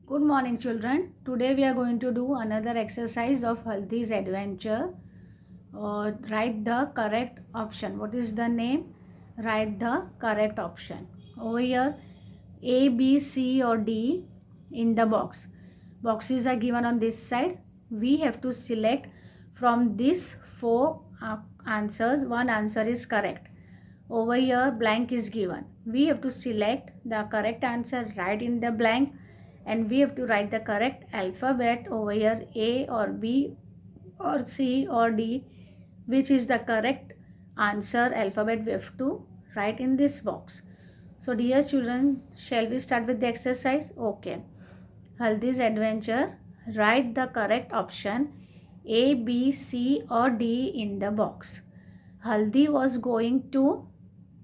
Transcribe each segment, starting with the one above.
Good morning, children. Today we are going to do another exercise of Haldi's adventure. Write the correct option. What is the name? Write the correct option. Over here, A, B, C or D in the box. Boxes are given on this side. We have to select from these four answers. One answer is correct. Over here, blank is given. We have to select the correct answer, write in the blank, and we have to write the correct alphabet over here, A or B or C or D, which is the correct answer alphabet we have to write in this box. So dear children, shall we start with the exercise? Okay. Haldi's adventure, write the correct option A, B, C or D in the box. Haldi was going to,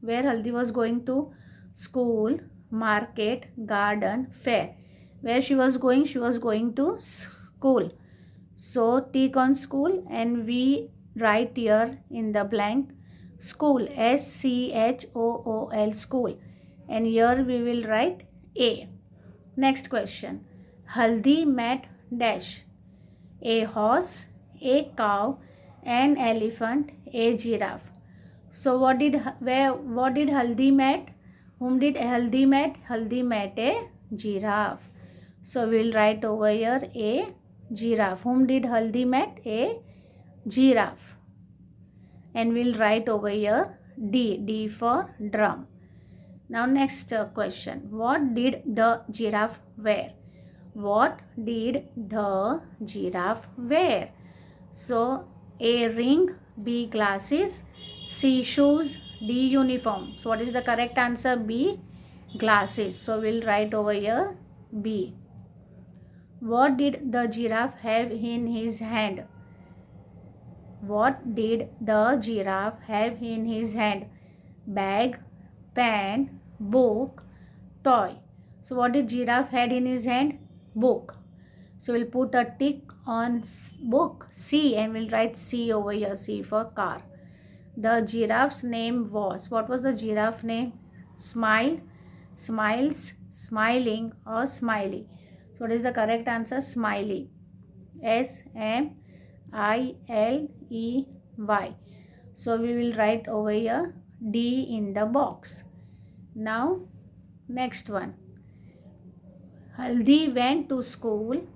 where Haldi was going to? School, market, garden, fair. Where she was going? She was going to school. So tick on school and we write here in the blank school, SCHOOL, school, and here we will write A. Next question. Haldi met dash, a horse, a cow, an elephant, a giraffe. So what did Haldi met? Whom did Haldi met? Haldi met a giraffe. So we will write over here a giraffe. Whom did Haldi met? A giraffe. And we will write over here D. D for drum. Now next question. What did the giraffe wear? What did the giraffe wear? So A, ring, B, glasses, C, shoes, D, uniform. So what is the correct answer? B, glasses. So we'll write over here B. What did the giraffe have in his hand? What did the giraffe have in his hand? Bag, pen, book, toy. So what did giraffe had in his hand? Book. So we'll put a tick on book C and we'll write C over here, C for car. The giraffe's name was, what was the giraffe name? Smile, smiles, smiling or smiley. So what is the correct answer? Smiley. SMILEY. So we will write over here D in the box. Now next one. Haldi went to school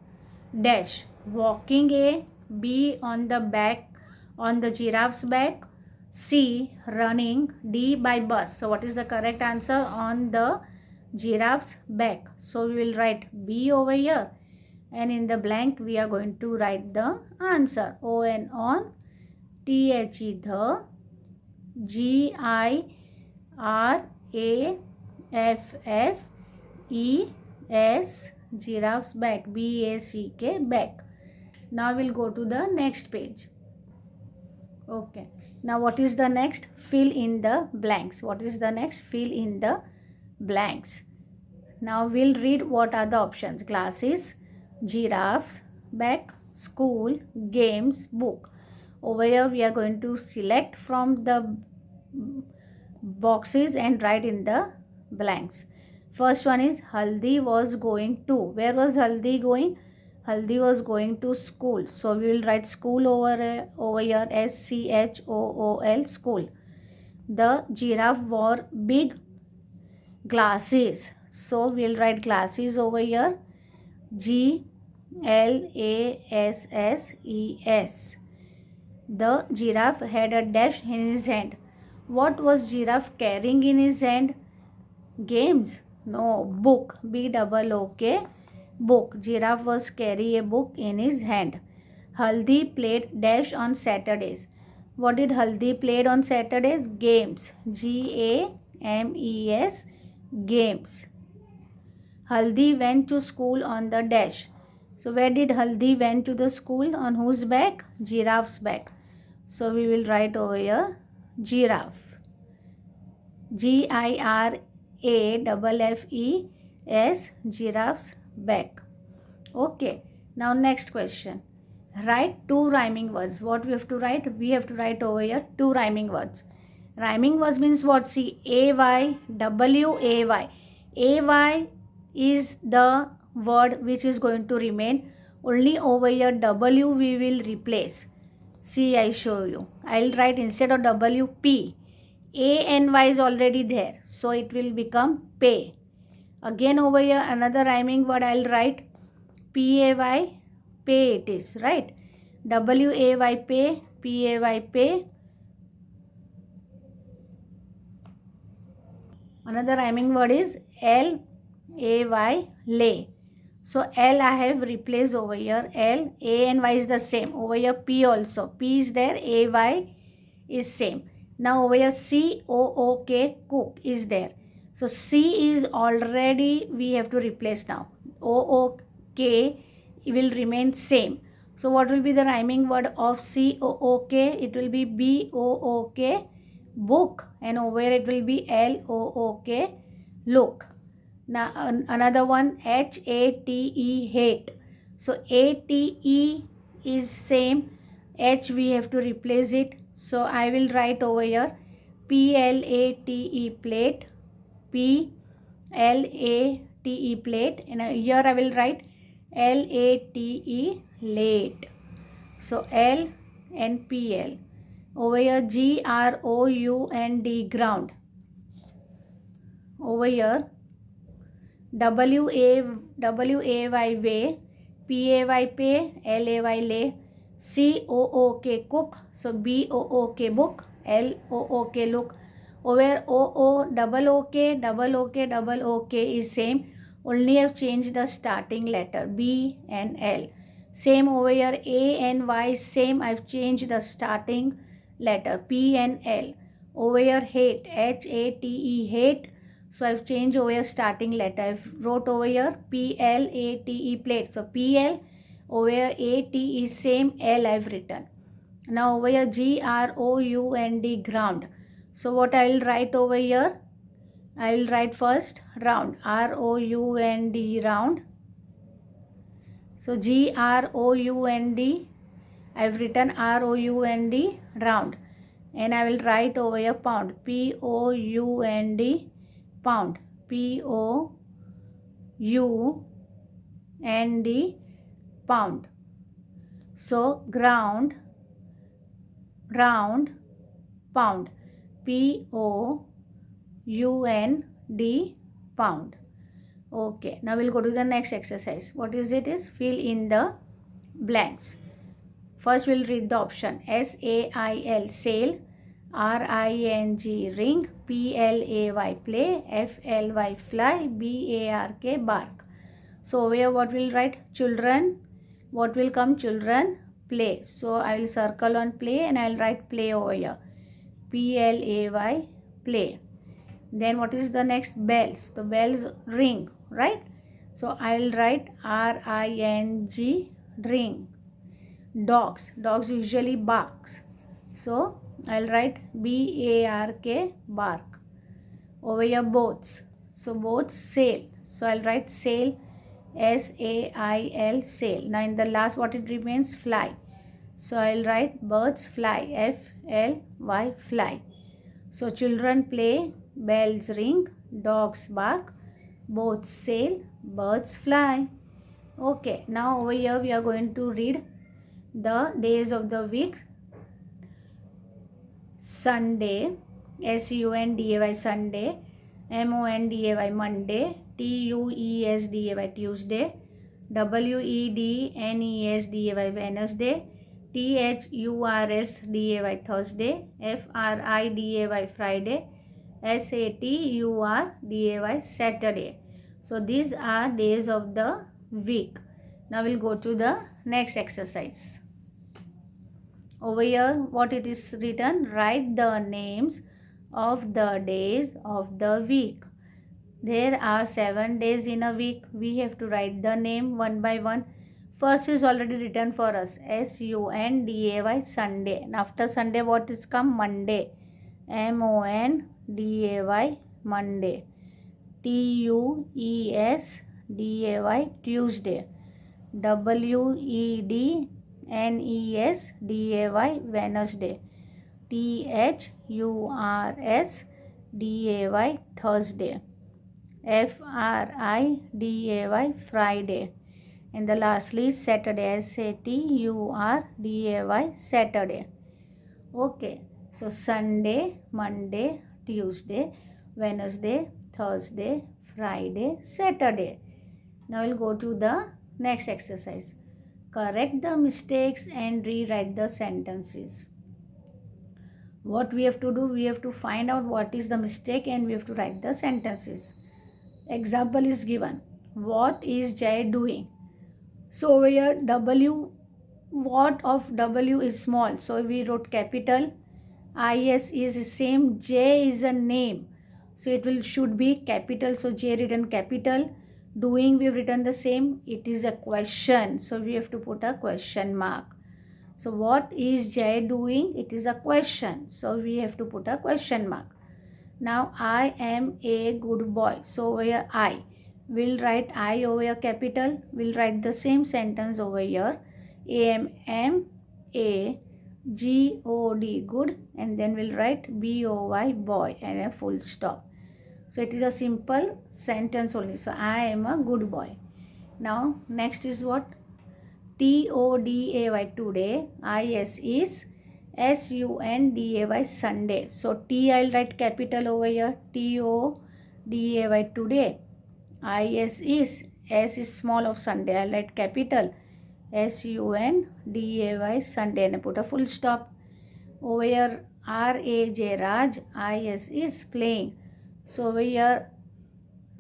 dash, walking, A, B, on the back, on the giraffe's back, C, running, D, by bus. So what is the correct answer? On the giraffe's back. So we will write B over here, and in the blank we are going to write the answer. O-N, on, T-H-E, the, G-I-R-A-F-F-E-S, giraffe's back, B-A-C-K, back. Now we'll go to the next page. Okay. Now what is the next? Fill in the blanks. What is the next? Fill in the blanks. Now we'll read what are the options. Glasses, giraffe, back, school, games, book. Over here we are going to select from the boxes and write in the blanks. First one is Haldi was going to. Where was Haldi going? Haldi was going to school. So we will write school over here, SCHOOL, school. The giraffe wore big glasses. So we will write glasses over here, GLASSES. The giraffe had a dash in his hand. What was giraffe carrying in his hand? Games? No, book. BOOK. Book. Giraffe was carrying a book in his hand. Haldi played dash on Saturdays. What did Haldi played on Saturdays? Games. GAMES. Games. Haldi went to school on the dash. So where did Haldi went to the school? On whose back? Giraffe's back. So we will write over here giraffe. GIRAFFES, giraffe's back. Okay. Now next question. Write two rhyming words. What we have to write? We have to write over here two rhyming words. Rhyming words means what? See, AY, WAY. AY is the word which is going to remain. Only over here W we will replace. See, I show you. I'll write instead of W, P. A and Y is already there. So it will become pay. Again over here another rhyming word I'll write. P-A-Y, pay it is, right? W-A-Y, pay. P-A-Y, pay. Another rhyming word is L-A-Y, lay. So L I have replaced over here. L, A and Y is the same. Over here P also. P is there, A-Y is same. Now over here C-O-O-K, cook is there. So C is already we have to replace now. O-O-K will remain same. So what will be the rhyming word of C-O-O-K? It will be B-O-O-K, book. And over here it will be L-O-O-K, look. Now another one H-A-T-E, hate. So A-T-E is same. H we have to replace it. So I will write over here P-L-A-T-E, plate. P-L-A-T-E, plate. And here I will write L-A-T-E, late. So L and P-L. Over here G-R-O-U-N-D, ground. Over here W-A-Y, way. P-A-Y, pay. L-A-Y, lay. C-O-O-K, cook. So B-O-O-K, book. L-O-O-K, look. Over O-O, double O-K, double O-K, double O-K is same. Only have changed the starting letter, B and L. Same over here, A and Y, same. I've changed the starting letter, P and L. Over here, hate, H-A-T-E, hate. So I've changed over here starting letter. I've wrote over here P-L-A-T-E, plate. So P-L, over here A-T is same, L I've written. Now over here G-R-O-U-N-D, ground. So what I will write over here? I will write first round, R-O-U-N-D, round. So G-R-O-U-N-D, I've written R-O-U-N-D, round. And I will write over here pound, P-O-U-N-D, pound, P-O-U-N-D, pound. So ground, round, pound, P-O-U-N-D, pound. Okay, now we'll go to the next exercise. What is it? Is fill in the blanks. First we'll read the option. S-A-I-L, sail. R-I-N-G, ring. P-L-A-Y, play. F-L-Y, fly. B-A-R-K, bark. So over here what we'll write? Children. What will come? Children, play. So I will circle on play and I will write play over here. P-L-A-Y, play. Then what is the next? Bells. The bells ring, right? So I will write R-I-N-G, ring. Dogs. Dogs usually barks. So I'll write B-A-R-K, bark. Over here boats. So boats, sail. So I'll write sail, S-A-I-L, sail. Now in the last what it remains? Fly. So I'll write birds fly, F-L-Y, fly. So children play, bells ring, dogs bark, boats sail, birds fly. Okay, now over here we are going to read the days of the week. Sunday, S-U-N-D-A-Y, Sunday. M-O-N-D-A-Y, Monday. T-U-E-S-D-A-Y, Tuesday. W-E-D-N-E-S-D-A-Y, Wednesday. T-H-U-R-S-D-A-Y, Thursday. F-R-I-D-A-Y, Friday. S-A-T-U-R-D-A-Y, Saturday. So these are days of the week. Now we'll go to the next exercise. Over here what it is written? Write the names of the days of the week. There are 7 days in a week. We have to write the name one by one. First is already written for us, S-U-N-D-A-Y, Sunday. And after Sunday what is come? Monday, M-O-N-D-A-Y, Monday. T-U-E-S-D-A-Y, Tuesday. W-E-D-N-E-S-D-A-Y, Wednesday. T-H-U-R-S-D-A-Y, Thursday. Friday, Friday. And the lastly is Saturday, Saturday, Saturday. Okay, so Sunday, Monday, Tuesday, Wednesday, Thursday, Friday, Saturday. Now we'll go to the next exercise. Correct the mistakes and rewrite the sentences. What we have to do, we have to find out what is the mistake and we have to write the sentences. Example is given. What is Jay doing? So over here W, what of W is small. So we wrote capital. IS is same. J is a name. So it will should be capital. So J written capital. Doing we have written the same. It is a question. So we have to put a question mark. So what is Jay doing? It is a question. So we have to put a question mark. Now I am a good boy. So over here I. We'll write I over here capital. We'll write the same sentence over here. AMAGOD good, and then we'll write BOY boy and a full stop. So it is a simple sentence only. So I am a good boy. Now next is what? TODAY today. IS is SUNDAY Sunday. So T I'll write capital over here. TODAY today. IS is S is small of Sunday. I'll write capital SUNDAY Sunday and I put a full stop. Over here RAJ Raj. IS is playing. So over here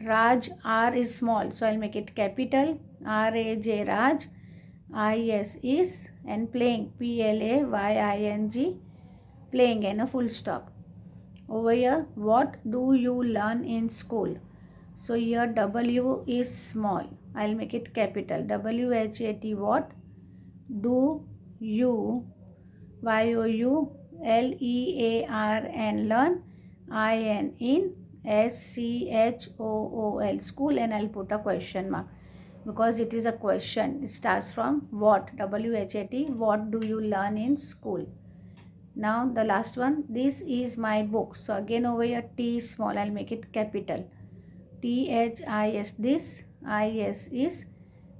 Raj R is small. So I'll make it capital RAJ Raj. IS is and playing PLAYING playing and a full stop. Over here what do you learn in school? So here W is small. I'll make it capital WHAT what do you YOULEARN learn IN in SCHOOL school, and I'll put a question mark because it is a question. It starts from what? WHAT what do you learn in school? Now the last one, this is my book. So again over here T is small. I'll make it capital THIS this. IS is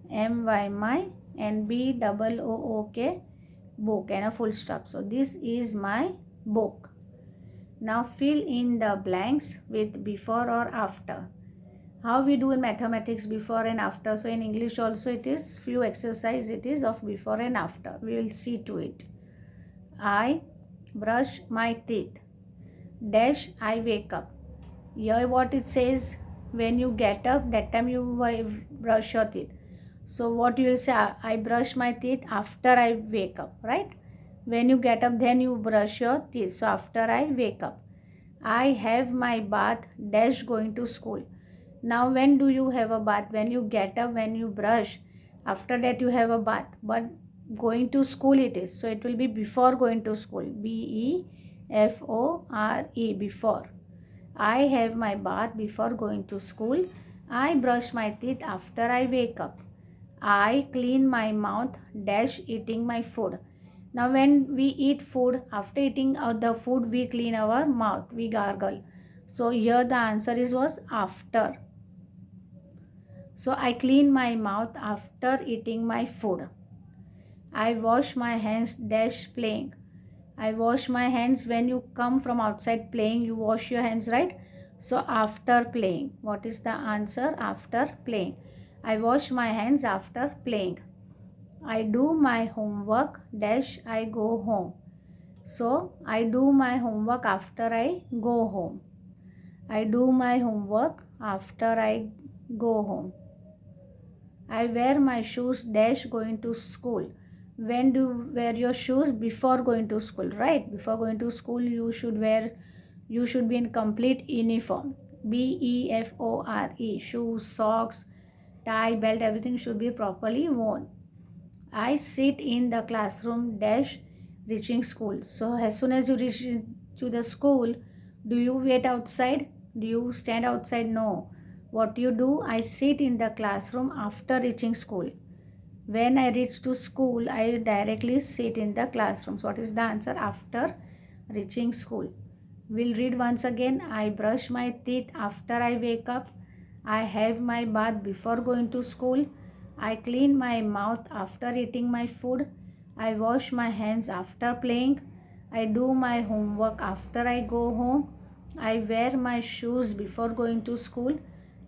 MY my and BOOK book and a full stop. So this is my book. Now fill in the blanks with before or after. How we do in mathematics before and after. So in English also it is few exercise it is of before and after. We will see to it. I brush my teeth. Dash I wake up. Here what it says, when you get up that time you brush your teeth. So what you will say, I brush my teeth after I wake up, right? When you get up then you brush your teeth. So after I wake up. I have my bath dash going to school. Now when do you have a bath? When you get up, when you brush, after that you have a bath, but going to school it is. So it will be before going to school. BEFORE before. I have my bath before going to school. I brush my teeth after I wake up. I clean my mouth dash eating my food. Now when we eat food, after eating the food we clean our mouth, we gargle. So here the answer was after. So I clean my mouth after eating my food. I wash my hands dash playing. I wash my hands when you come from outside playing, you wash your hands, right? So after playing. What is the answer? After playing. I wash my hands after playing. I do my homework dash I go home. So I do my homework after I go home. I do my homework after I go home. I wear my shoes dash going to school. When do you wear your shoes? Before going to school, right? Before going to school you should be in complete uniform. BEFORE. Shoes, socks, tie, belt, everything should be properly worn. I sit in the classroom dash reaching school. So as soon as you reach to the school, do you wait outside? Do you stand outside? No. What you do? I sit in the classroom after reaching school. When I reach to school, I directly sit in the classroom. So what is the answer? After reaching school. We'll read once again. I brush my teeth after I wake up. I have my bath before going to school. I clean my mouth after eating my food. I wash my hands after playing. I do my homework after I go home. I wear my shoes before going to school.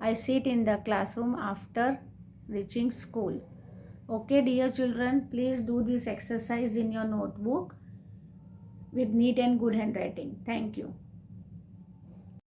I sit in the classroom after reaching school. Okay, dear children, please do this exercise in your notebook with neat and good handwriting. Thank you.